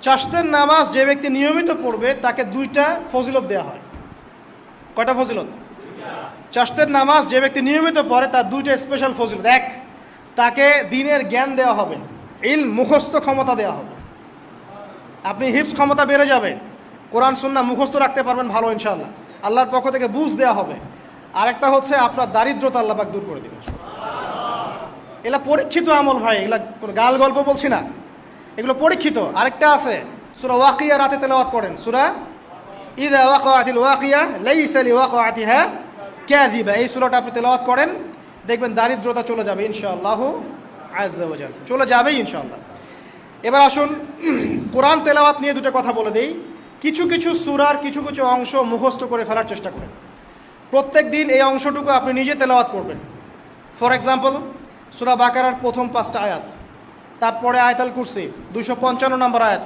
চাশতের নামাজ যে ব্যক্তি নিয়মিত পড়বে তাকে 2টা ফজিলত দেওয়া হয়। কয়টা ফজিলত? চাশতের নামাজ যে ব্যক্তি নিয়মিত পড়ে তার 2টা স্পেশাল ফজিলত। এক, তাকে দ্বীনের জ্ঞান দেওয়া হবে, ইলম মুখস্থ ক্ষমতা দেওয়া হবে। আপনি হিফজ ক্ষমতা বেড়ে যাবে, কোরআন সুন্নাহ মুখস্থ রাখতে পারবেন ভালো ইনশাআল্লাহ, আল্লাহর পক্ষ থেকে বুঝ দেওয়া হবে। আরেকটা হচ্ছে আপনার দারিদ্রতা আল্লাহ পাক দূর করে দিবেন। এগুলা পরীক্ষিত আমল ভাই, এগুলা কোনো গাল গল্প বলছি না, এগুলো পরীক্ষিত। আরেকটা আছে, সূরা ওয়াকিয়া রাতে তেলাওয়াত করেন, সূরা ইযা ওয়াকাআতিল ওয়াকিয়া লাইসা লিওয়াকাআতিহা কাযিবা, এই সূরাটা আপনি তেলাওয়াত করেন, দেখবেন দারিদ্রতা চলে যাবে ইনশাআল্লাহু আযজা ওয়া জাল, চলে যাবেই ইনশাআল্লাহ। এবার আসুন কোরআন তেলাওয়াত নিয়ে 2টা কথা বলে দেই। কিছু কিছু সূরার কিছু কিছু অংশ মুখস্থ করে ফেলার চেষ্টা করেন। প্রত্যেক দিন এই অংশটুকু আপনি নিজে তেলাওয়াত করবেন। ফর এক্সাম্পল, সূরা বাকারার প্রথম 5টা আয়াত, তারপরে আয়াতুল কুরসি 255 নম্বর আয়াত,